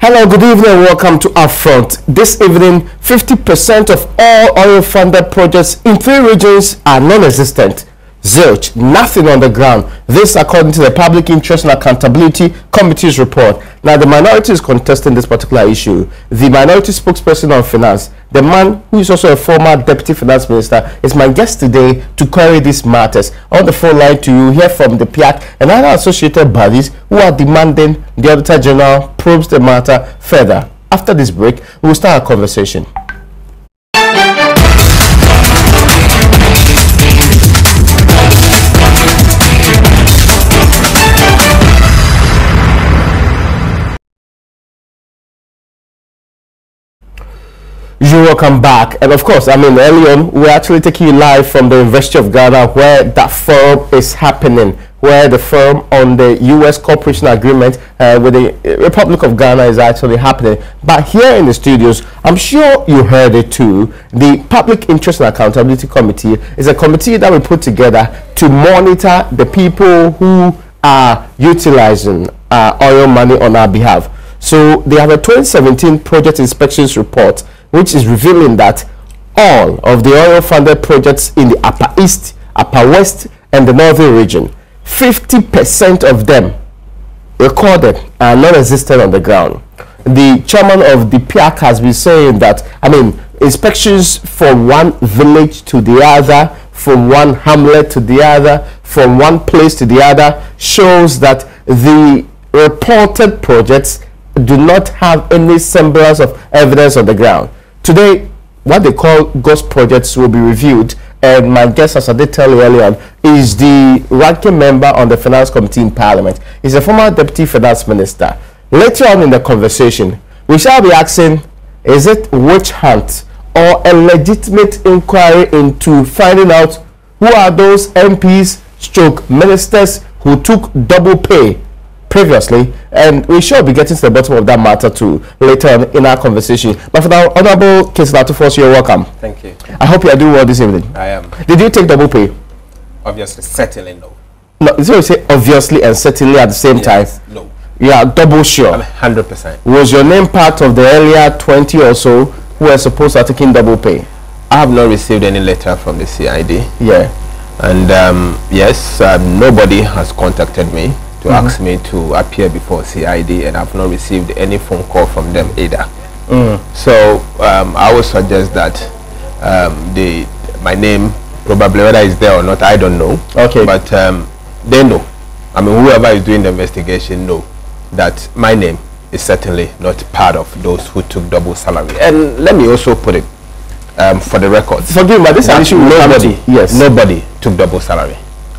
Hello, good evening and welcome to UPfront. This evening, 50% of all oil-funded projects in 3 regions are non-existent. Zilch, nothing on the ground. This according to the Public Interest and Accountability Committee's report. Now, the minority is contesting this particular issue. The minority spokesperson on finance, the man who is also a former deputy finance minister, is my guest today to query these matters. On the phone line to you, hear from the PIAC and other associated bodies who are demanding the Auditor General probes the matter further. After this break, we will start our conversation. You're welcome back. And of course, early on, we're actually taking you live from the University of Ghana, where that forum is happening, where the forum on the U.S. Cooperation Agreement with the Republic of Ghana is actually happening. But here in the studios, I'm sure you heard it too, the Public Interest and Accountability Committee is a committee that we put together to monitor the people who are utilizing oil money on our behalf. So they have a 2017 project inspections report, which is revealing that all of the oil-funded projects in the Upper East, Upper West, and the Northern region, 50% of them recorded are non-existent on the ground. The chairman of the PIAC has been saying that, inspections from one village to the other, from one hamlet to the other, from one place to the other, shows that the reported projects do not have any semblance of evidence on the ground. Today, what they call ghost projects will be reviewed, and my guest, as I did tell you earlier on, is the ranking member on the Finance Committee in Parliament. He's a former Deputy Finance Minister. Later on in the conversation, we shall be asking, is it witch hunt or a legitimate inquiry into finding out who are those MPs stroke ministers who took double pay previously? And we shall be getting to the bottom of that matter too later on in our conversation. But for now, Honorable Kinslatufos, you're welcome. Thank you. I hope you are doing well this evening. I am. Did you take double pay? Obviously, certainly no. No, so you say obviously and certainly at the same time? No. You are double sure? I'm 100%. Was your name part of the earlier 20 or so who were supposed to have taken double pay? I have not received any letter from the CID. Yeah. And yes, nobody has contacted me to ask me to appear before CID, and I've not received any phone call from them either. So I would suggest that my name, probably whether it's there or not, I don't know. Okay. But they know. Whoever is doing the investigation know that my name is certainly not part of those who took double salary. And let me also put it for the record. Forgive me, but this issue nobody took double salary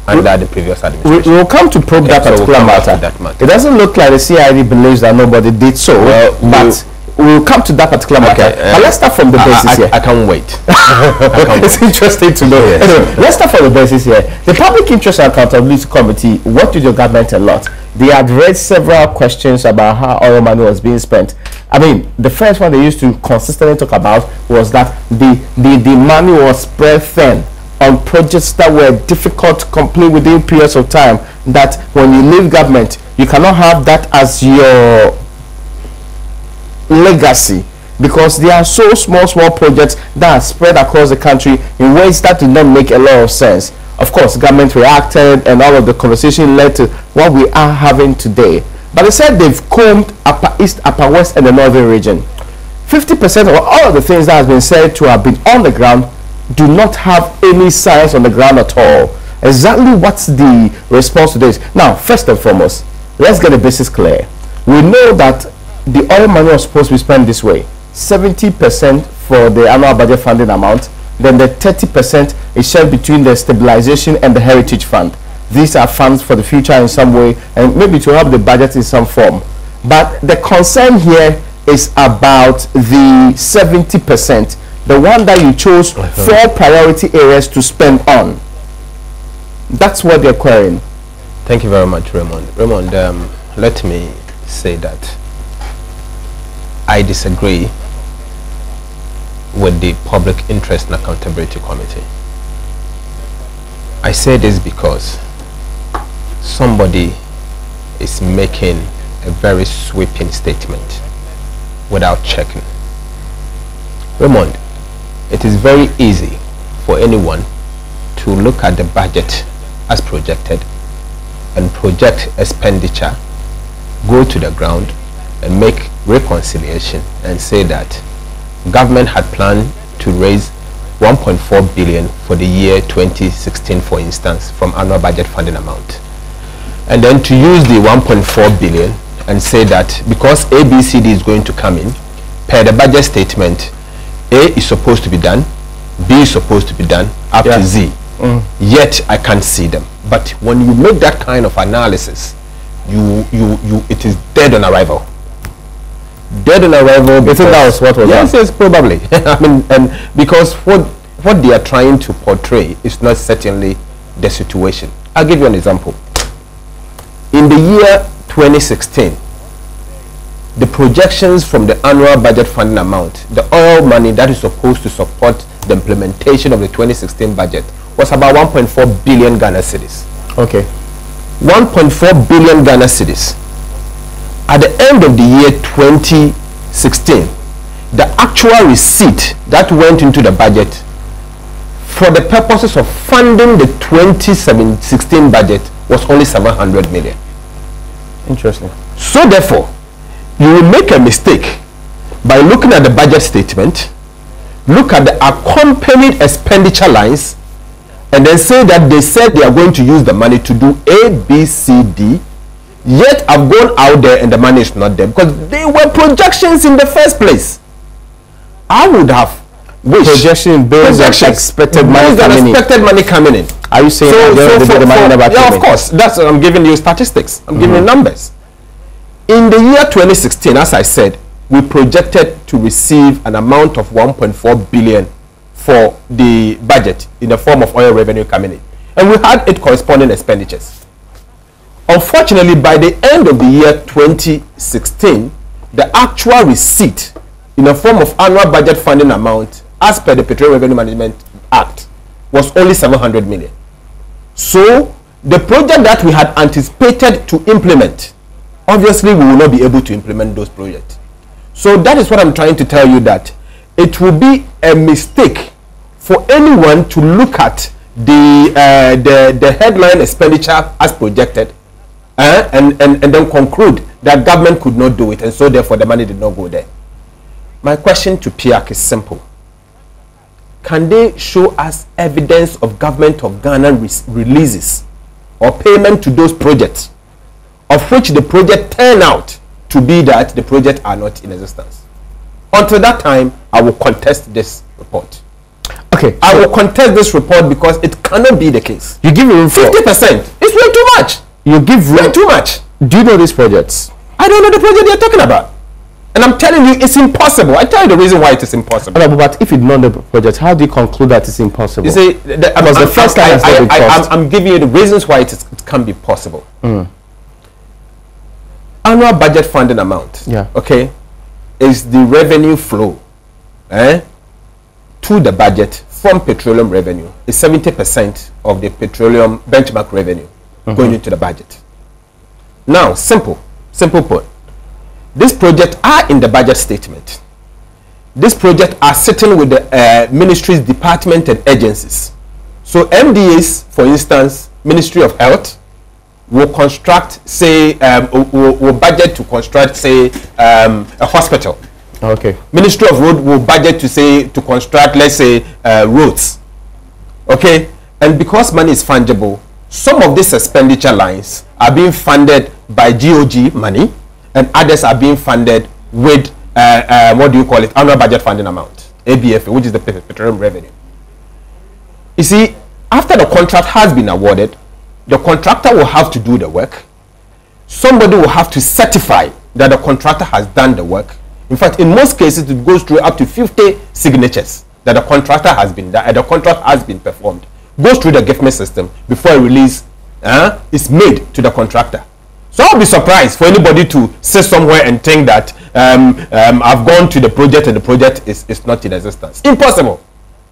under the previous administration. We will come to probe that particular matter. It doesn't look like the CID believes that nobody did so, but we'll come to that particular matter. But let's start from the basis here. I can't wait. It's interesting to know. Yes. Anyway, let's start from the basis here. The Public Interest and Accountability Committee worked with your government a lot. They had raised several questions about how oil money was being spent. The first one they used to consistently talk about was that the money was spread thin on projects that were difficult to complete within periods of time, that when you leave government, you cannot have that as your legacy, because there are so small projects that are spread across the country in ways that do not make a lot of sense. Of course, government reacted, and all of the conversation led to what we are having today. But they said they've combed Upper East, Upper West, and the Northern region. 50% of all of the things that has been said to have been on the ground do not have any signs on the ground at all. Exactly what's the response to this? Now, first and foremost, let's get the basics clear. We know that the oil money was supposed to be spent this way: 70% for the annual budget funding amount, then the 30% is shared between the stabilization and the heritage fund. These are funds for the future in some way, and maybe to help the budget in some form. But the concern here is about the 70%, the one that you chose 4 priority areas to spend on. That's what they're querying. Thank you very much, Raymond. Raymond, let me say that I disagree with the Public Interest and Accountability Committee. I say this because somebody is making a very sweeping statement without checking. Raymond, it is very easy for anyone to look at the budget as projected and project expenditure, go to the ground and make reconciliation and say that government had planned to raise 1.4 billion for the year 2016, for instance, from annual budget funding amount, and then to use the 1.4 billion and say that because ABCD is going to come in per the budget statement, A is supposed to be done, B is supposed to be done, up to Z. Yet I can't see them. But when you make that kind of analysis, it is dead on arrival. Dead on arrival. You think that was what was that? Yes, probably. I mean, and because what they are trying to portray is not certainly the situation. I'll give you an example. In the year 2016, the projections from the annual budget funding amount, the oil money that is supposed to support the implementation of the 2016 budget, was about 1.4 billion Ghana cedis. Okay. 1.4 billion Ghana cedis. At the end of the year 2016, the actual receipt that went into the budget for the purposes of funding the 2016 budget was only 700 million. Interesting. So therefore, you will make a mistake by looking at the budget statement, look at the accompanied expenditure lines, and then say that they said they are going to use the money to do A, B, C, D, yet I've gone out there and the money is not there because they were projections in the first place. I would have wished projection based on expected money coming in. Are you saying the money never came in? Yeah, of course. That's I'm giving you statistics. I'm giving you numbers. In the year 2016, as I said, we projected to receive an amount of 1.4 billion for the budget in the form of oil revenue coming in. And we had its corresponding expenditures. Unfortunately, by the end of the year 2016, the actual receipt in the form of annual budget funding amount as per the Petroleum Revenue Management Act was only 700 million. So the project that we had anticipated to implement, obviously we will not be able to implement those projects. So that is what I'm trying to tell you, that it will be a mistake for anyone to look at the headline expenditure as projected and then conclude that government could not do it, and so therefore the money did not go there. My question to PIAC is simple. Can they show us evidence of government of Ghana releases or payment to those projects of which the project turned out to be that the projects are not in existence? Until that time, I will contest this report. Okay, I will contest this report because it cannot be the case. You give room for 50%. It's way too much. You give way too much. Do you know these projects? I don't know the project you're talking about, and I'm telling you it's impossible. I tell you the reason why it is impossible. But if you know the project, how do you conclude that it's impossible? You see, I'm giving you the reasons why it can be possible. Annual budget funding amount, okay, is the revenue flow to the budget from petroleum revenue. Is 70% of the petroleum benchmark revenue going into the budget. Now, simple put, these projects are in the budget statement. These projects are sitting with the ministries, departments, and agencies. So MDAs, for instance, Ministry of Health, will construct, say, will budget to construct, say, a hospital. Okay. Ministry of Road will budget to, say, to construct, let's say, roads. Okay. And because money is fungible, some of these expenditure lines are being funded by GOG money, and others are being funded with what do you call it? Annual budget funding amount, ABFA, which is the petroleum revenue. You see, after the contract has been awarded, the contractor will have to do the work. Somebody will have to certify that the contractor has done the work. In fact, in most cases, it goes through up to 50 signatures that the contractor has been done, the contract has been performed. Goes through the government system before a release is made to the contractor. So I'll be surprised for anybody to sit somewhere and think that I've gone to the project and the project is not in existence. Impossible.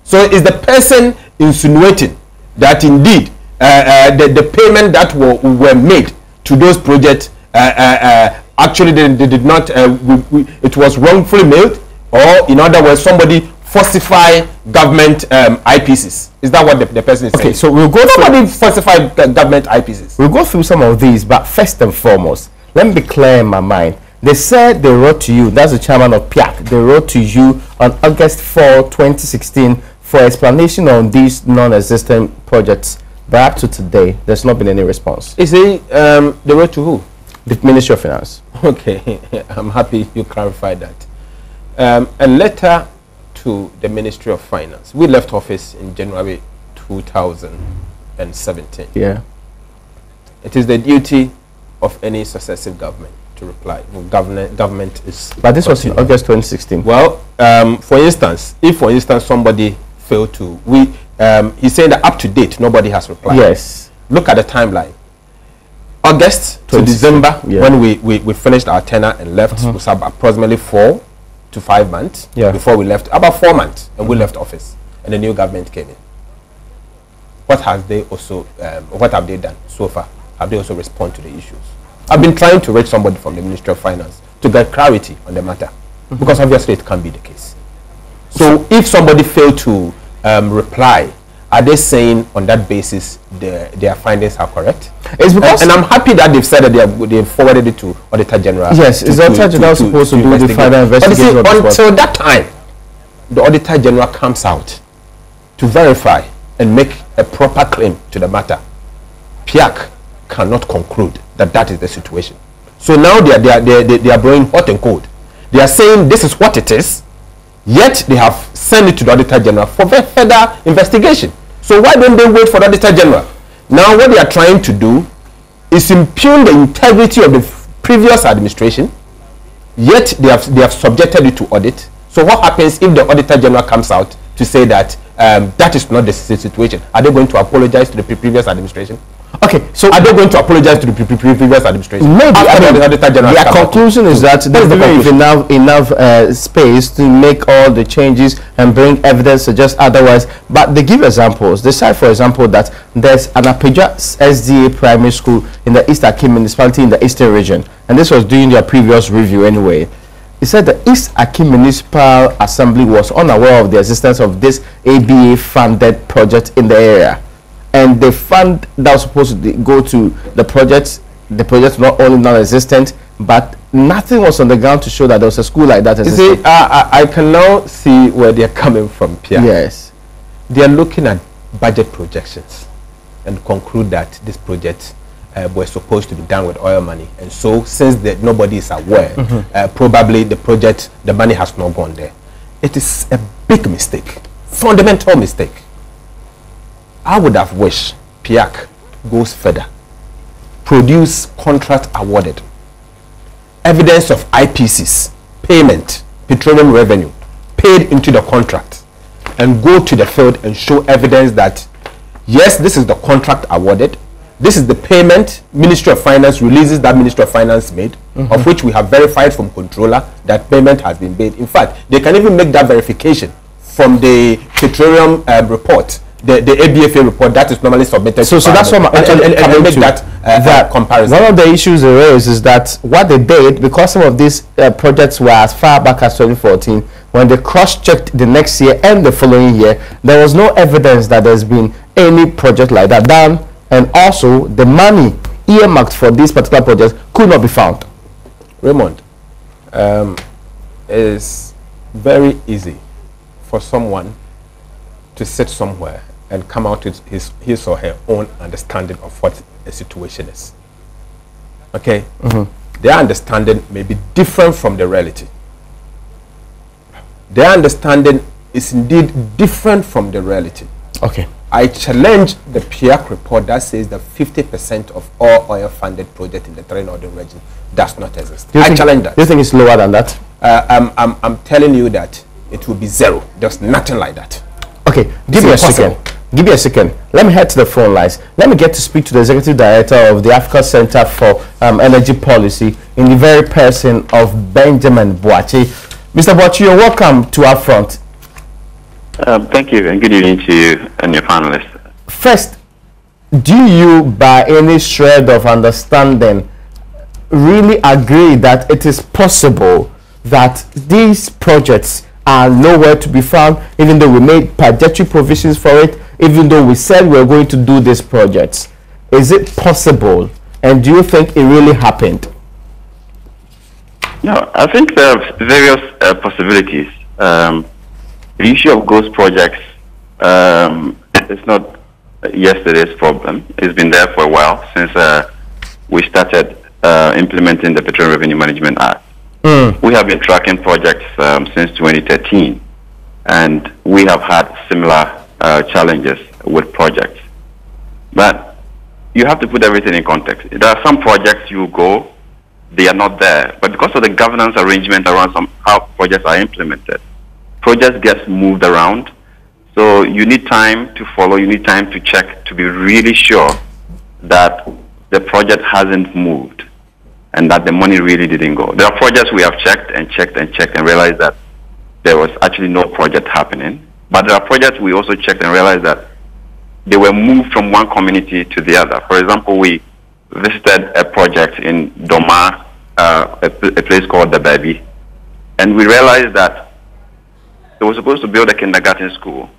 So is the person insinuating that indeed the payment that were made to those projects actually they did not, it was wrongfully mailed, or in other words, somebody falsify government IPCs. Is that what the person is saying? Okay, so we'll go Somebody falsified government IPCs. We'll go through some of these, but first and foremost, let me be clear in my mind. They said they wrote to you, that's the chairman of PIAC, they wrote to you on August 4, 2016 for explanation on these non-existent projects. But up to today, there's not been any response. Is it, they wrote to who? The Ministry of Finance. Okay, I'm happy you clarified that. A letter to the Ministry of Finance. We left office in January 2017. Yeah. It is the duty of any successive government to reply. Government is. But this was in August 2016. Well, for instance, if for instance somebody failed to, he's saying that up to date nobody has replied. Yes. Look at the timeline. August to December, yeah, when we finished our tenure and left, was approximately 4 to 5 months, yeah, before we left. About 4 months, and we left office, and the new government came in. What have they also? What have they done so far? Have they also responded to the issues? I've been trying to reach somebody from the Ministry of Finance to get clarity on the matter, because obviously it can't be the case. So if somebody failed to reply, are they saying on that basis their findings are correct? It's because, and I'm happy that they've said that they forwarded it to Auditor General. Yes, is the Auditor General supposed to do the final investigation? But until that time, the Auditor General comes out to verify and make a proper claim to the matter. PIAC cannot conclude that that is the situation. So now they are blowing hot and cold. They are saying this is what it is, yet they have sent it to the Auditor General for further investigation. So why don't they wait for the Auditor General? Now what they are trying to do is impugn the integrity of the previous administration, yet they have subjected it to audit. So what happens if the Auditor General comes out to say that that is not the situation? Are they going to apologize to the previous administration? Okay, so are they going to apologize to the previous administration? Maybe. Their conclusion is that there's enough space to make all the changes and bring evidence to suggest otherwise. But they give examples. They say, for example, that there's an Apeja SDA primary school in the East Akim municipality in the Eastern region, and this was during their previous review anyway. He said the East Akim Municipal Assembly was unaware of the existence of this ABA-funded project in the area. And the fund that was supposed to go to the project not only non-existent, but nothing was on the ground to show that there was a school like that existing. You see, I can now see where they're coming from, Pierre. Yes. They are looking at budget projections and conclude that this project was supposed to be done with oil money. And so, since nobody is aware, probably the money has not gone there. It is a big mistake, fundamental mistake. I would have wished PIAC goes further, produce contract awarded, evidence of IPCs, payment, petroleum revenue, paid into the contract, and go to the field and show evidence that, yes, this is the contract awarded, this is the payment Ministry of Finance releases that Ministry of Finance made, of which we have verified from controller that payment has been made. In fact, they can even make that verification from the petroleum report, the ABFA report that is normally submitted. So that's what and make that comparison. One of the issues they raise is that what they did, because some of these projects were as far back as 2014, when they cross-checked the next year and the following year, there was no evidence that there's been any project like that done, and also the money earmarked for these particular projects could not be found. Raymond, it's very easy for someone to sit somewhere and come out with his or her own understanding of what a situation is. Okay? Their understanding may be different from the reality. Their understanding is indeed different from the reality. Okay. I challenge the PIAC report that says that 50% of all oil-funded projects in the three northern region does not exist. I challenge that. Do you think it's lower than that? I'm telling you that it will be zero. There's nothing like that. Okay, give me a second. Give me a second. Let me head to the phone lines. Let me get to speak to the Executive Director of the Africa Center for Energy Policy in the very person of Benjamin Boachi. Mr. Boachi, you're welcome to UPfront. Thank you, and good evening to you and your panelists. First, do you, by any shred of understanding, really agree that it is possible that these projects are nowhere to be found, even though we made budgetary provisions for it, even though we said we were going to do these projects? Is it possible? And do you think it really happened? No, I think there are various possibilities. The issue of ghost projects is not yesterday's problem. It's been there for a while since we started implementing the Petroleum Revenue Management Act. We have been tracking projects since 2013, and we have had similar challenges with projects. But you have to put everything in context. There are some projects you go, they are not there, but because of the governance arrangement around how projects are implemented, projects get moved around. So you need time to follow, you need time to check to be really sure that the project hasn't moved and that the money really didn't go. There are projects we have checked and checked and checked and realized that there was actually no project happening. But there are projects we also checked and realized that they were moved from one community to the other. For example, we visited a project in Doma, a place called the Baby, and we realized that they were supposed to build a kindergarten school,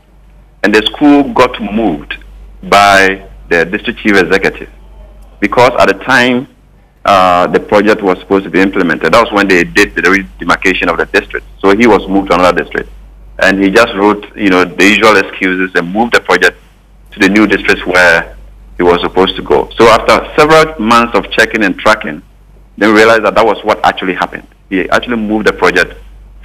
and the school got moved by the district chief executive because at the time the project was supposed to be implemented. That was when they did the demarcation of the district. So he was moved to another district, and he just wrote, the usual excuses and moved the project to the new districts where he was supposed to go. So after several months of checking and tracking, then we realized that that was what actually happened. He actually moved the project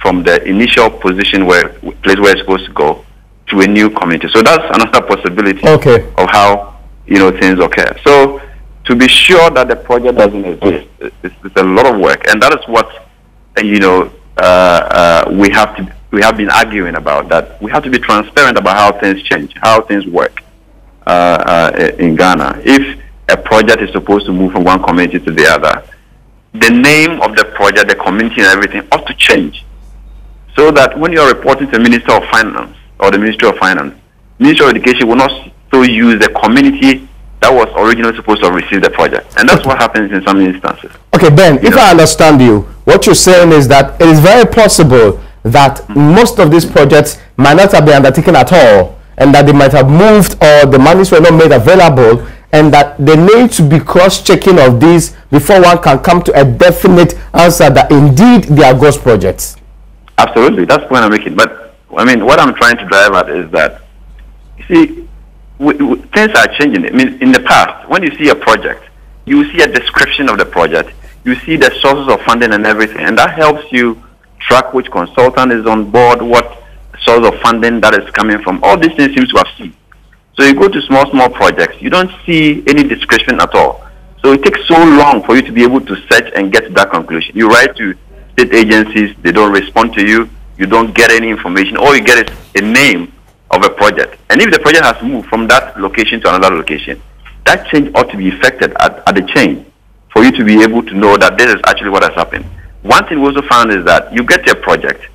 from the initial position place where it's supposed to go to a new community. So that's another possibility of how things occur. So to be sure that the project doesn't exist, it's a lot of work, and that is what we have been arguing about. That we have to be transparent about how things change, how things work in Ghana. If a project is supposed to move from one community to the other, the name of the project, the community, and everything ought to change, so that when you are reporting to the Minister of Finance or the Ministry of Finance, Ministry of Education will not so use the community that was originally supposed to receive the project. And that's what happens in some instances. Okay, Ben, if I understand you, what you're saying is that it is very possible that most of these projects might not have been undertaken at all, and that they might have moved or the monies were not made available, and that there needs to be cross-checking of these before one can come to a definite answer that indeed they are ghost projects. Absolutely, that's the point I'm making. But I mean, what I'm trying to drive at is that, you see, things are changing. I mean, in the past, when you see a project, you see a description of the project, you see the sources of funding and everything, and that helps you track which consultant is on board, what source of funding that is coming from. All these things seems to have seen. So you go to small projects, you don't see any description at all. So it takes so long for you to be able to search and get to that conclusion. You write to state agencies, they don't respond to you, you don't get any information. All you get is a name of a project. And if the project has moved from that location to another location, that change ought to be effected at the chain for you to be able to know that this is actually what has happened. One thing we also found is that you get your project,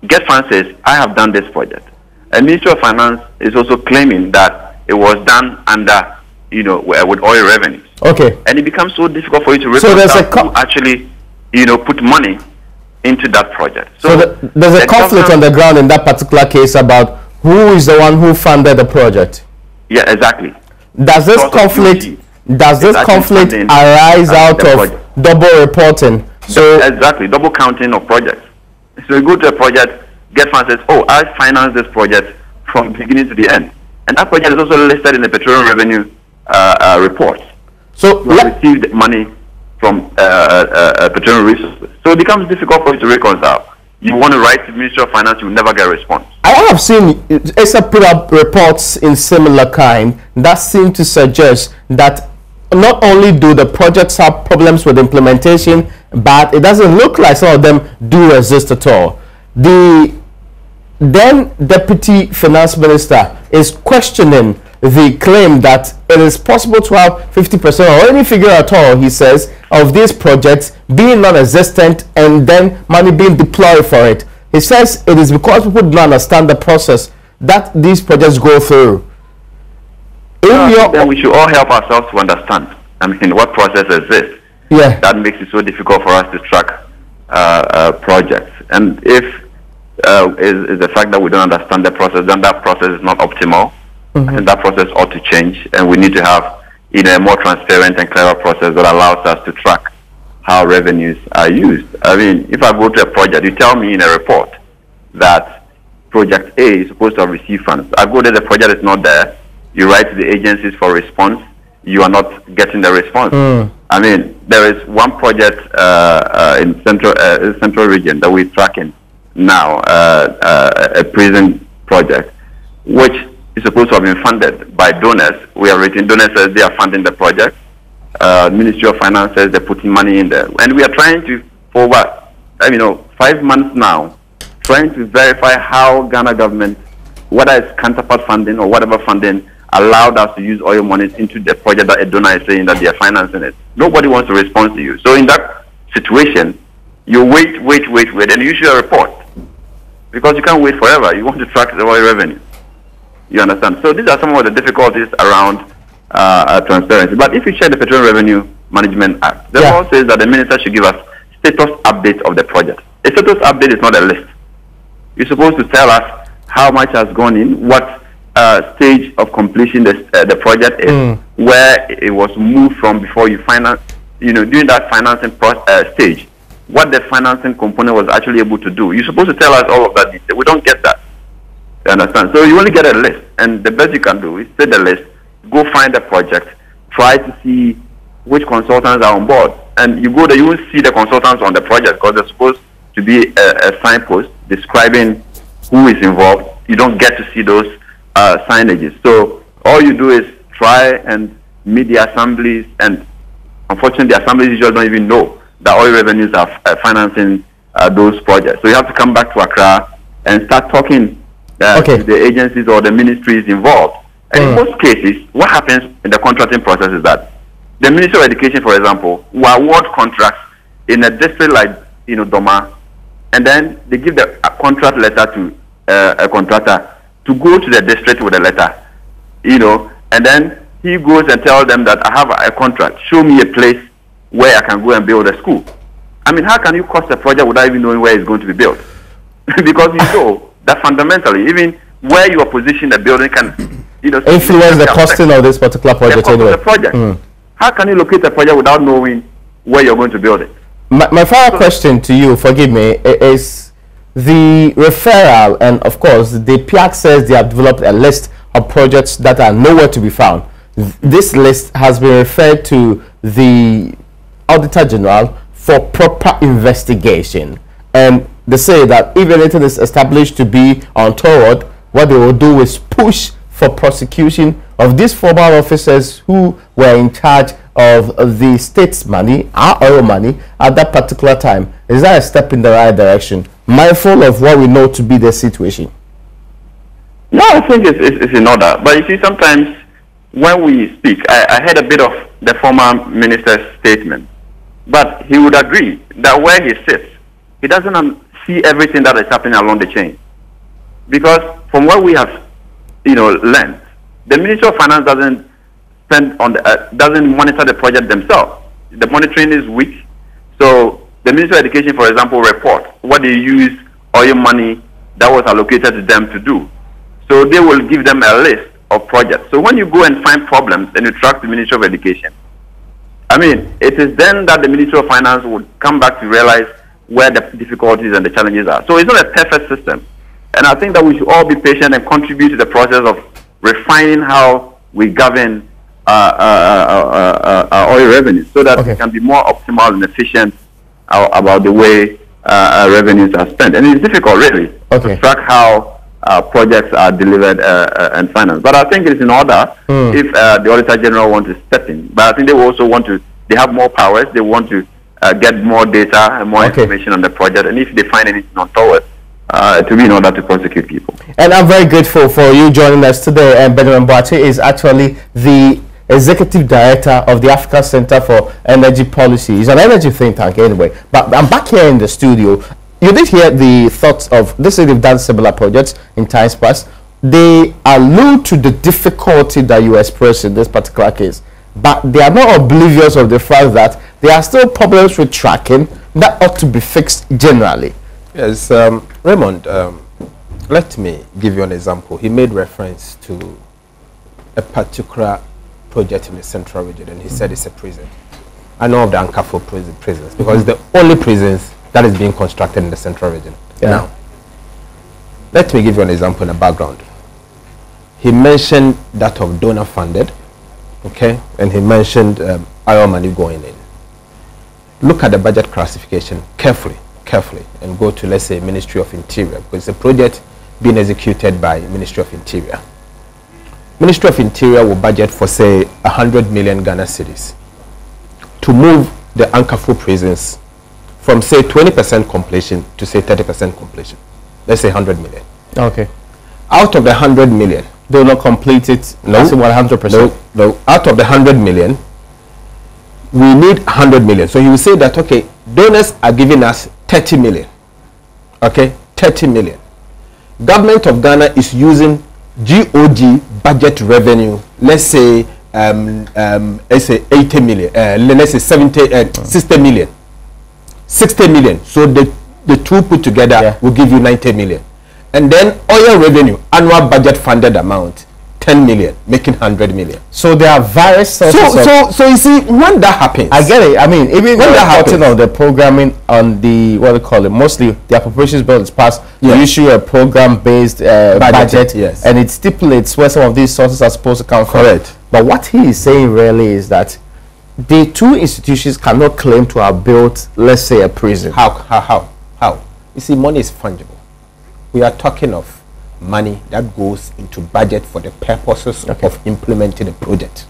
Get Fund says, I have done this project. And Ministry of Finance is also claiming that it was done under, with oil revenues. Okay. And it becomes so difficult for you to reconcile who actually, put money into that project. So there's a conflict on the ground in that particular case about who is the one who funded the project. Yeah, exactly. Does this conflict arise out of double reporting? So exactly, double counting of projects. So you go to a project, Get Fund says, oh, I financed this project from beginning to the end. And that project is also listed in the Petroleum Revenue report. So you received money from petroleum resources. So it becomes difficult for you to reconcile. You want to write to the Ministry of Finance, you will never get a response. I have seen ESA put up reports in similar kind that seem to suggest that not only do the projects have problems with implementation, but it doesn't look like some of them do exist at all. The then Deputy Finance Minister is questioning the claim that it is possible to have 50% or any figure at all, he says, of these projects being non-existent and then money being deployed for it. He says it is because people do not understand the process that these projects go through. Then we should all help ourselves to understand, what process exists. that makes it so difficult for us to track projects. And if is the fact that we don't understand the process, then that process is not optimal. I think that process ought to change, and we need to have a more transparent and clearer process that allows us to track how revenues are used. I mean, if I go to a project, you tell me in a report that project A is supposed to have received funds. I go there, the project is not there. You write to the agencies for response. You are not getting the response. I mean, there is one project in central region that we're tracking now, a prison project, which is supposed to have been funded by donors. We are written, donors says they are funding the project. Ministry of Finance says they're putting money in there. And we are trying to, for what, 5 months now, trying to verify how Ghana government, whether it's counterpart funding or whatever funding, allowed us to use oil monies into the project that a donor is saying that they are financing it. Nobody wants to respond to you. So in that situation, you wait, and you issue a report. Because you can't wait forever. You want to track the oil revenue. You understand? So these are some of the difficulties around transparency. But if you check the Petroleum Revenue Management Act, the law says that the minister should give us status update of the project. A status update is not a list. You're supposed to tell us how much has gone in, what stage of completion the project is, where it was moved from before you finance, during that financing stage, what the financing component was actually able to do. You're supposed to tell us all of that detail. We don't get that. You understand? So you only get a list, and the best you can do is take the list, go find the project, try to see which consultants are on board. And you go there, you won't see the consultants on the project because they're supposed to be a signpost describing who is involved. You don't get to see those signages. So all you do is try and meet the assemblies, and unfortunately the assemblies usually don't even know that oil revenues are financing those projects. So you have to come back to Accra and start talking to the agencies or the ministries involved. And in most cases, what happens in the contracting process is that the Ministry of Education, for example, will award contracts in a district like Doma, and then they give the contract letter to a contractor to go to the district with a letter, and then he goes and tells them that I have a contract, show me a place where I can go and build a school. I mean, how can you cost a project without even knowing where it's going to be built? Because you know that fundamentally, even where you are positioned, the building can influence the costing of this particular project. The project. How can you locate a project without knowing where you're going to build it? My final question to you, forgive me, is the referral, and of course the PIAC says they have developed a list of projects that are nowhere to be found. This list has been referred to the Auditor General for proper investigation, and they say that if anything is established to be untoward, what they will do is push for prosecution of these former officers who were in charge of the state's money, our oil money, at that particular time. Is that a step in the right direction, mindful of what we know to be the situation? No, I think it's in order. But you see, sometimes when we speak, I heard a bit of the former minister's statement, but he would agree that where he sits, he doesn't see everything that is happening along the chain. Because from what we have learned, the Ministry of Finance doesn't spend on doesn't monitor the project themselves. The monitoring is weak. So the Ministry of Education, for example, report what they use oil money that was allocated to them to do. So they will give them a list of projects. So when you go and find problems and you track the Ministry of Education, I mean, it is then that the Ministry of Finance would come back to realize where the difficulties and the challenges are. So it's not a perfect system. And I think that we should all be patient and contribute to the process of refining how we govern our oil revenues so that we can be more optimal and efficient about the way revenues are spent. And it's difficult, really, to track how projects are delivered and financed. But I think it's in order if the Auditor General wants to step in. But I think they also want to, they have more powers, they want to get more data and more information on the project. And if they find anything untoward, to be in order to prosecute people. And I'm very grateful for you joining us today. And Benjamin Boakye is actually the Executive Director of the Africa Center for Energy Policy. He's an energy think tank anyway. But I'm back here in the studio. You did hear the thoughts of this. They've done similar projects in times past. They allude to the difficulty that you express in this particular case, but they are not oblivious of the fact that there are still problems with tracking that ought to be fixed generally. Yes, Raymond, let me give you an example. He made reference to a particular project in the central region, and he said it's a prison. I know of the Ankafo prisons because it's the only prisons that is being constructed in the central region. Yeah. Now, let me give you an example in the background. He mentioned that of donor funded, okay, and he mentioned oil money going in. Look at the budget classification carefully, and go to, let's say, Ministry of Interior, because it's a project being executed by Ministry of Interior. Ministry of Interior will budget for, say, 100 million Ghana cedis to move the Ankafo prisons from, say, 20% completion to, say, 30% completion. Let's say 100 million. Okay. Out of the 100 million, they will not complete it. No, 100%. No. Out of the 100 million, we need 100 million. So you will say that, okay, donors are giving us 30 million. Okay, 30 million. Government of Ghana is using GOG budget revenue. Let's say 80 million. Let's say 60 million. 60 million. So the two put together will give you 90 million. And then oil revenue, annual budget funded amount, 10 million, making 100 million. So there are various sources. So you see, when that happens, I get it. I mean, even when they're happens on the programming on the, what they call it, mostly the appropriations bill is passed, you issue a program-based budget, yes, and it stipulates where some of these sources are supposed to come from. Correct. But what he is saying really is that the two institutions cannot claim to have built, let's say, a prison. How? You see, money is fungible. We are talking of money that goes into budget for the purposes of implementing a project.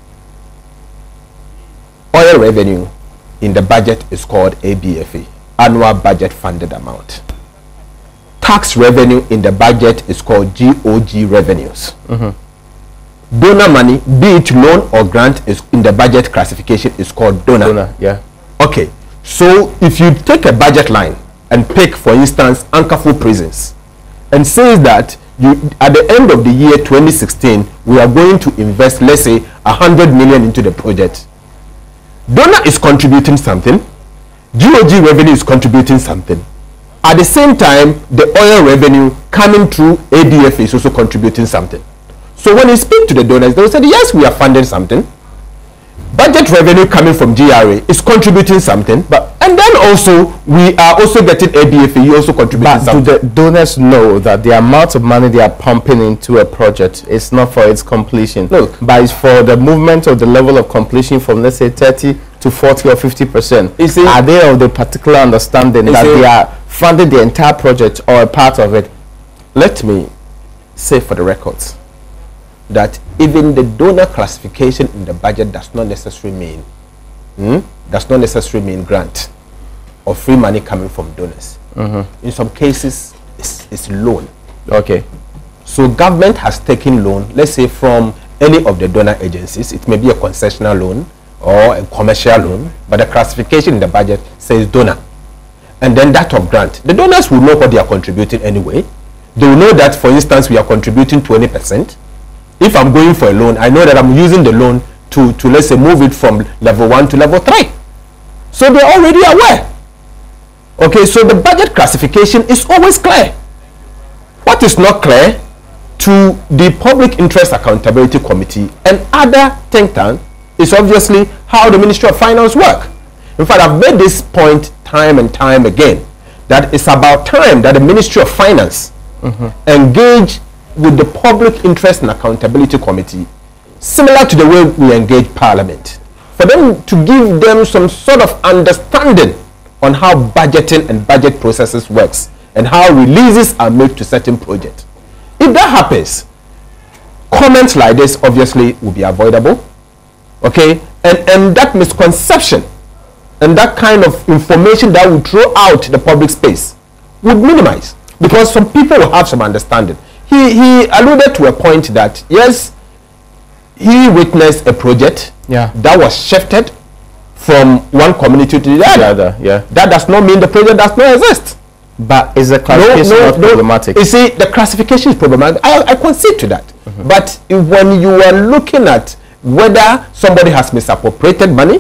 Oil revenue in the budget is called ABFA, annual budget funded amount. Tax revenue in the budget is called GOG revenues. Donor money, be it loan or grant, is in the budget classification is called donor. Okay, so if you take a budget line and pick, for instance, Ankafo prisons, and says that at the end of the year 2016, we are going to invest, let's say, 100 million into the project. Donor is contributing something. GOG revenue is contributing something. At the same time, the oil revenue coming through ADF is also contributing something. So when you speak to the donors, they will say, yes, we are funding something. Budget revenue coming from GRA is contributing something, and then also we are also getting ABFA, you also contributing something. Do the donors know that the amount of money they are pumping into a project is not for its completion, but it's for the movement of the level of completion from, let's say, 30 to 40 or 50%? Are they of the particular understanding that they are funding the entire project or a part of it? Let me say for the records that even the donor classification in the budget does not necessarily mean grant or free money coming from donors. In some cases, it's loan. Okay. So government has taken loan, let's say, from any of the donor agencies. It may be a concessional loan or a commercial loan, but the classification in the budget says donor. And then that of grant. The donors will know what they are contributing anyway. They will know that, for instance, we are contributing 20%. If I'm going for a loan, I know that I'm using the loan to let's say, move it from level 1 to level 3. So they're already aware. Okay, so the budget classification is always clear. What is not clear to the Public Interest Accountability Committee and other think tanks is obviously how the Ministry of Finance work. In fact, I've made this point time and time again, that it's about time that the Ministry of Finance engage with the Public Interest and Accountability Committee, similar to the way we engage Parliament, for them to give them some sort of understanding on how budgeting and budget processes works and how releases are made to certain projects. If that happens, comments like this obviously will be avoidable, okay, and that misconception and that kind of information that will throw out the public space would minimize, because some people will have some understanding. He alluded to a point that, yes, he witnessed a project that was shifted from one community to the other. That does not mean the project does not exist. But is the classification not problematic? You see, the classification is problematic. I concede to that. But when you are looking at whether somebody has misappropriated money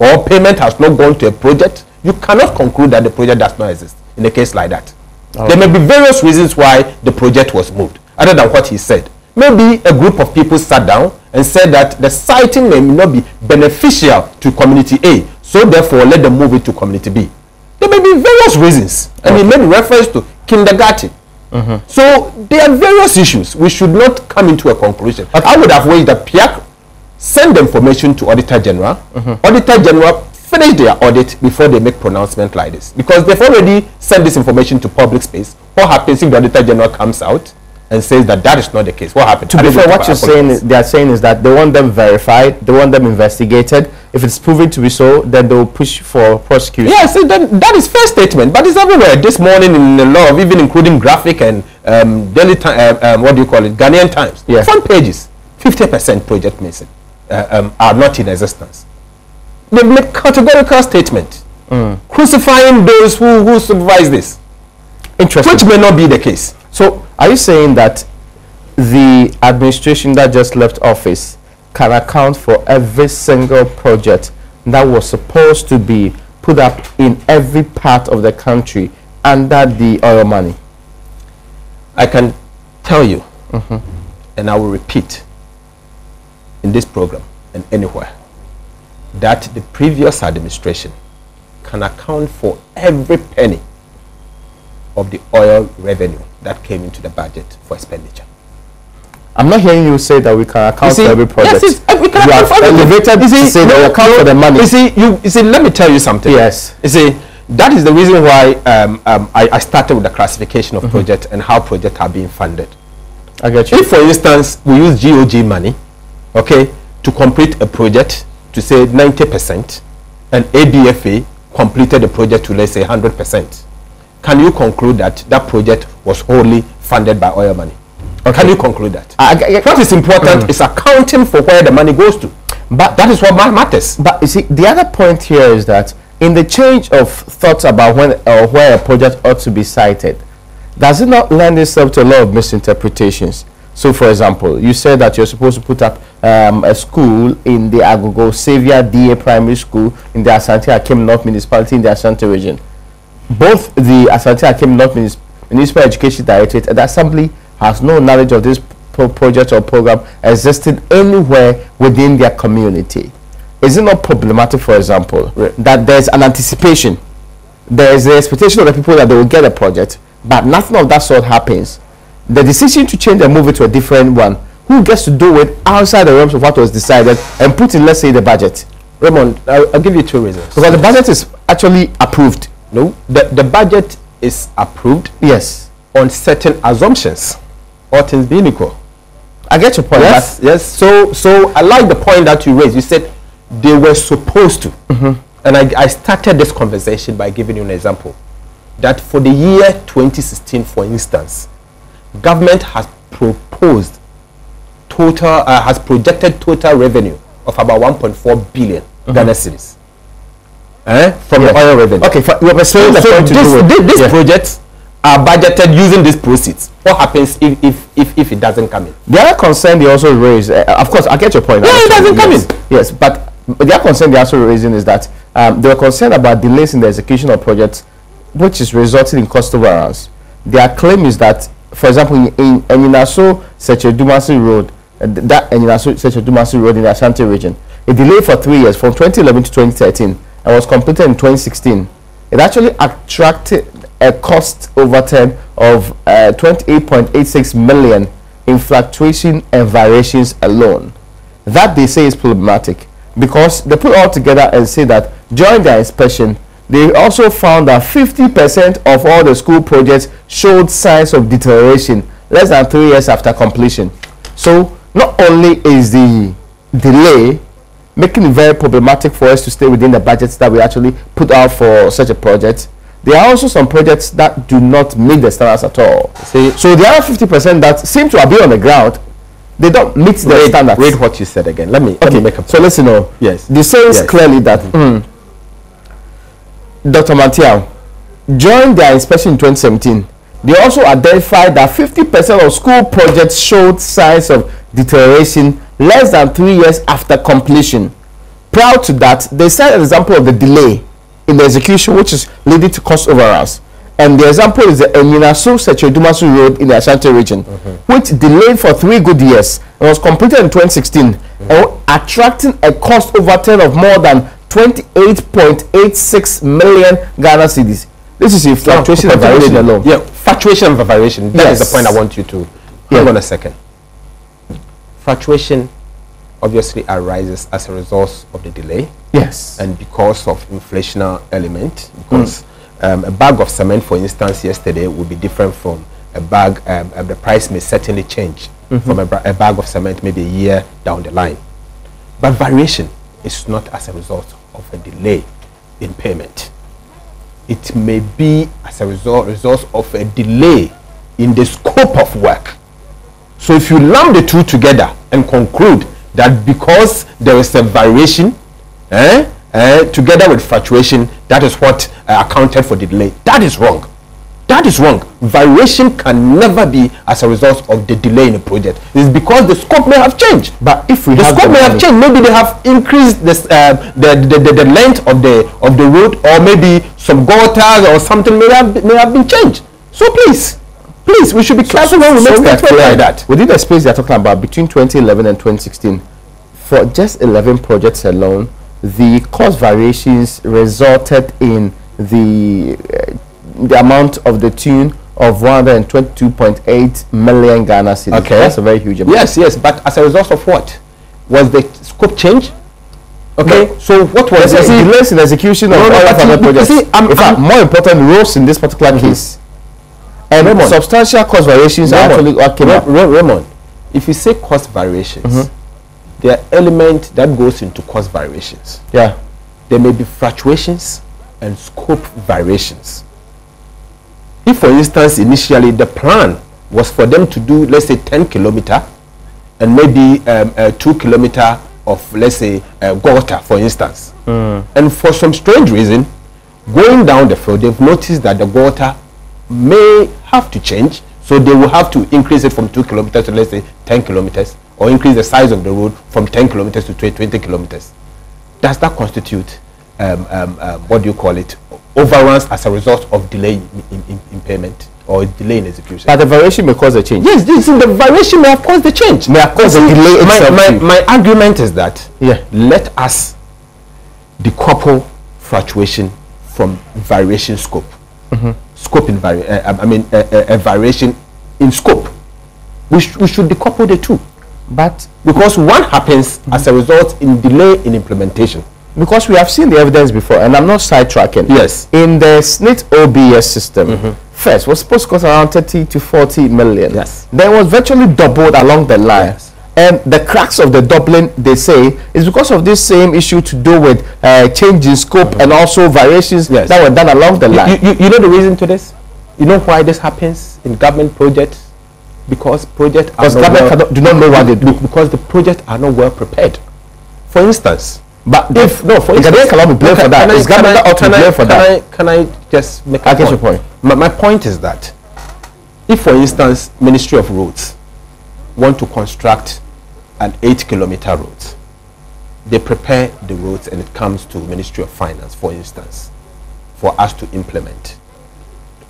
or payment has not gone to a project, you cannot conclude that the project does not exist in a case like that. There may be various reasons why the project was moved, other than what he said. Maybe a group of people sat down and said that the siting may not be beneficial to community A, so therefore let them move it to community B. There may be various reasons, and he made reference to kindergarten. So there are various issues. We should not come into a conclusion. I would have wished that PIAC send the information to Auditor General. Auditor General finish their audit before they make pronouncement like this, because they've already sent this information to public space. What happens if the Auditor General comes out and says that that is not the case? What happens? To be fair, what you're saying, they are saying is that they want them verified, they want them investigated. If it's proven to be so, then they will push for prosecution. Yes, that is fair statement, but it's everywhere. This morning in the law, even including graphic and daily time, what do you call it, Ghanaian Times, front pages, 50% project missing are not in existence. They make categorical statement crucifying those who supervise this. Interesting. Which may not be the case. So are you saying that the administration that just left office can account for every single project that was supposed to be put up in every part of the country under the oil money? I can tell you, and I will repeat in this program and anywhere, that the previous administration can account for every penny of the oil revenue that came into the budget for expenditure. I'm not hearing you say that we can account for every project. Yes, we can account for elevated to say that we account for the money. You see, let me tell you something. Yes. You see, that is the reason why I started with the classification of projects and how projects are being funded. I get you. If, for instance, we use GOG money, okay, to complete a project, to say 90%, and ABFA completed the project to, let's say, 100%, can you conclude that that project was wholly funded by oil money? Okay. Can you conclude that? What is important is accounting for where the money goes to. But that is what matters. But you see, the other point here is that in the change of thoughts about when or where a project ought to be cited, does it not lend itself to a lot of misinterpretations? So, for example, you said that you're supposed to put up a school in the Agogo Xavier DA Primary School in the Asante Akim North Municipality in the Ashanti region. Both the Asante Akim North Municipal Education Directorate and the Assembly has no knowledge of this project or program existing anywhere within their community. Is it not problematic, for example, that there's an anticipation, there is the expectation of the people that they will get a project, but nothing of that sort happens? The decision to change and move it to a different one, who gets to do it outside the realms of what was decided and put in, let's say, the budget? Raymond, I'll give you two reasons. Because the budget is actually approved. No, the budget is approved, yes, on certain assumptions, all things being equal. I get your point. Yes, yes. So I like the point that you raised. You said they were supposed to. And I started this conversation by giving you an example. That for the year 2016, for instance, government has proposed has projected total revenue of about 1.4 billion Ghana cedis from the oil revenue. Okay, you were saying these projects are budgeted using these proceeds. What happens if it doesn't come in? The other concern they also raise, of course, I get your point. Yeah, it doesn't come in. Yes, but the other concern they're also raising is that they were concerned about delays in the execution of projects, which is resulting in cost overruns. Their claim is that, for example, in Enyinaso Sechedumasi Road, that Enyinaso Sechedumasi Road in the Ashanti region, it delayed for 3 years, from 2011 to 2013, and was completed in 2016. It actually attracted a cost overturn of 28.86 million in fluctuation and variations alone. That they say is problematic because they put all together and say that during their inspection, they also found that 50% of all the school projects showed signs of deterioration less than 3 years after completion. So not only is the delay making it very problematic for us to stay within the budgets that we actually put out for such a project, there are also some projects that do not meet the standards at all. See, so there are 50% that seem to be on the ground. They don't meet the standards. Read what you said again. Let me make a point. So listen, yes, this says clearly that Dr. Mantiao, during their inspection in 2017, they also identified that 50% of school projects showed signs of deterioration less than 3 years after completion. prior to that, they set an example of the delay in the execution, which is leading to cost overruns. And the example is the Enyinasu-Sechedumasu Road in the Ashanti region, which delayed for 3 good years and was completed in 2016, attracting a cost overturn of more than 28.86 million Ghana cedis. This is a fluctuation and variation alone. Yeah, fluctuation and variation. That is the point I want you to hang on a second. Fluctuation obviously arises as a result of the delay. Yes. And because of inflationary element, because a bag of cement, for instance, yesterday would be different from a bag, the price may certainly change from a bag of cement maybe a year down the line. But variation is not as a result of a delay in payment. It may be as a result of a delay in the scope of work. So if you lump the two together and conclude that because there is a variation, together with fluctuation, that is what accounted for the delay. That is wrong. That is wrong. Variation can never be as a result of the delay in a project. It's because the scope may have changed. But if we the have scope may have changed, maybe they have increased this, the length of the road, or maybe some gutters or something may have been changed. So please, we should be careful when we make statements like that. Within the space they're talking about between 2011 and 2016, for just 11 projects alone, the cost variations resulted in the amount of the tune of 122.8 million Ghana cedis. Okay, that's a very huge amount. Yes, but as a result of what? Was the scope change? Okay, no. So what was the delays in execution of all other projects? In fact, more important, roads in this particular case. And Raymond, substantial cost variations actually came up. Raymond, if you say cost variations, there are elements that goes into cost variations. Yeah. There may be fluctuations and scope variations. If, for instance, initially the plan was for them to do, let's say, 10 kilometer and maybe 2 kilometer of, let's say, gutter, for instance. And for some strange reason, going down the field, they've noticed that the gutter may have to change, so they will have to increase it from 2 kilometers to, let's say, 10 kilometers, or increase the size of the road from 10 kilometers to 20 kilometers. Does that constitute, what do you call it, overruns as a result of delay in payment or delay in execution? But the variation may cause a change. Yes, the variation may have caused the change. May have caused a delay itself. My argument is that let us decouple fluctuation from variation scope. Scope in a variation in scope. We should decouple the two. But because one happens as a result in delay in implementation. Because we have seen the evidence before, and I'm not sidetracking. Yes. In the SNIT OBS system, first was supposed to cost around 30 to 40 million. Yes. Then was virtually doubled along the line. Yes. And the cracks of the doubling, they say, is because of this same issue to do with change in scope and also variations that were done along the line. You know the reason to this? You know why this happens in government projects? Because projects are do not know what they do. Because the projects are not well prepared. For instance, but if no, for instance, cannot be blamed for that. It's government that ought to be blamed for that. Can I just make a point? Your point? My point is that if, for instance, Ministry of Roads want to construct an 8-kilometer road, they prepare the roads and it comes to Ministry of Finance, for instance, for us to implement.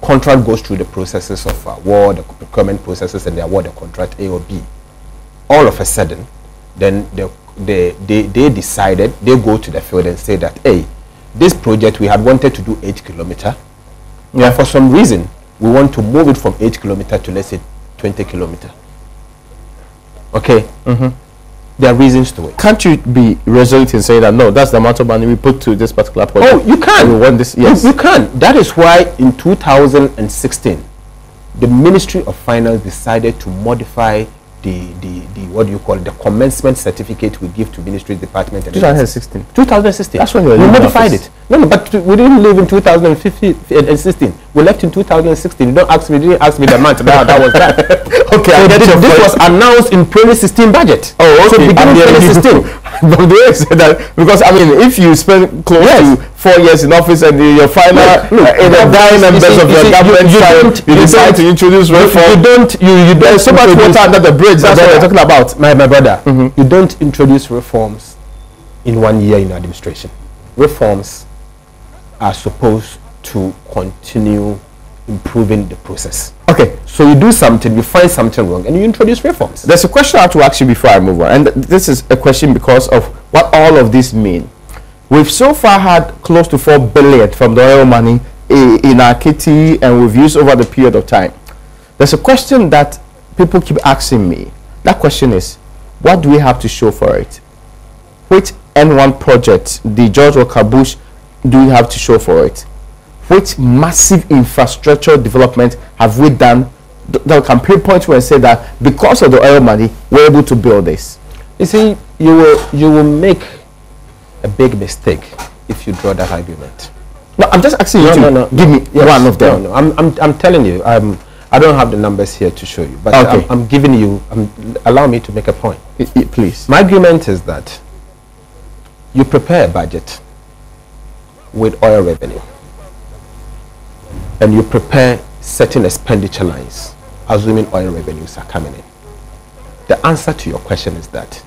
Contract goes through the processes of award, the procurement processes, and they award the contract A or B. All of a sudden, then they decided, they go to the field and say that, hey, this project we had wanted to do 8 kilometer. Yeah. For some reason, we want to move it from 8 kilometer to, let's say, 20 kilometer. Okay. There are reasons to it. Can't you be resolute in saying that no, that's the amount of money we put to this particular project? Oh, you can. We want this. Yes, you can. That is why in 2016, the Ministry of Finance decided to modify the what do you call it, the commencement certificate we give to Ministry Department. 2016. 2016. That's when we modified it. No, but we didn't live in 2015 and 16. We left in 2016. You didn't ask me the month. That was that. Okay. So this was announced in 2016 budget. Oh, okay. So beginning 2016. But the way I said that, because I mean, if you spend close to 4 years in office and your final in the dying members of your government you decide to introduce reform. You don't. So much water under the bridge. That's what we're talking about, my brother. You don't introduce reforms in 1 year in administration. Reforms are supposed to continue improving the process. Okay, so you do something, you find something wrong, and you introduce reforms. There's a question I have to ask you before I move on, and this is a question because of what all of this mean. We've so far had close to 4 billion from the oil money in our kitty, and we've used over the period of time. There's a question that people keep asking me. That question is, what do we have to show for it? Which N1 project, the George Walker Bush, do we have to show for it? Which massive infrastructure development have we done that can pinpoint to and say that because of the oil money we're able to build this? You see, you will make a big mistake if you draw that argument. No, I'm just asking you to give me one of them. No, I'm telling you, I don't have the numbers here to show you, but okay. I'm giving you. Allow me to make a point, please. My argument is that you prepare a budget with oil revenue, and you prepare certain expenditure lines, assuming oil revenues are coming in. The answer to your question is that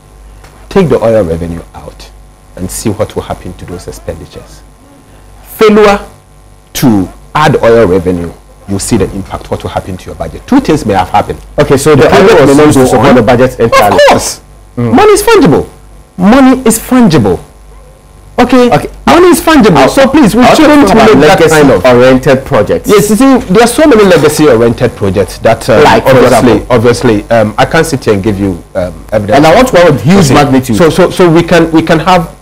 take the oil revenue out and see what will happen to those expenditures. Failure to add oil revenue, you see the impact, what will happen to your budget. 2 things may have happened. Okay, so the oil may not go support the budget entirely. Of course. Money is fungible. Money is fungible. Okay. Money is fungible. So please, we shouldn't make that kind of oriented projects. Yes, you see, there are so many legacy oriented projects that like obviously I can't sit here and give you evidence. And I want to have a huge magnitude. So we can have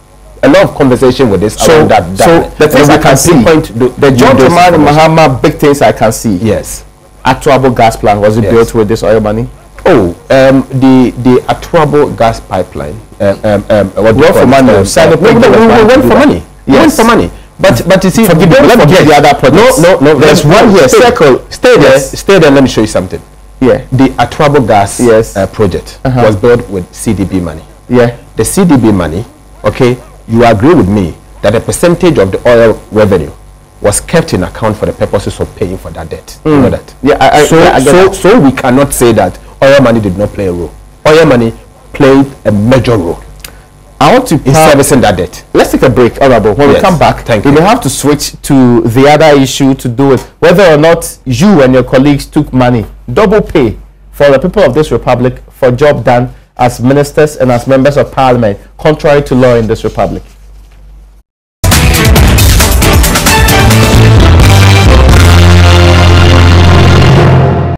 a lot of conversation with this around that. So the things I can see, the John Dramani Mahama big things I can see. Yes. Atuabo gas plant, was it built with this oil money? Oh, the Atuabo gas pipeline. What we went for money. We went for money. Yes. We went for money. But you see, don't forget the other projects. No. There's one here. Stay there. Stay there. Let me show you something. Yeah. The Atuabo gas project was built with CDB money. Yeah. The CDB money. Okay. You agree with me that a percentage of the oil revenue was kept in account for the purposes of paying for that debt. You know that? Yeah. So we cannot say that oil money did not play a role. Oil money played a major role. I want to in servicing that debt. Let's take a break, Honorable. When we come back, we will have to switch to the other issue to do with whether or not you and your colleagues took money, double pay, for the people of this republic for job done as ministers and as members of parliament, contrary to law in this republic.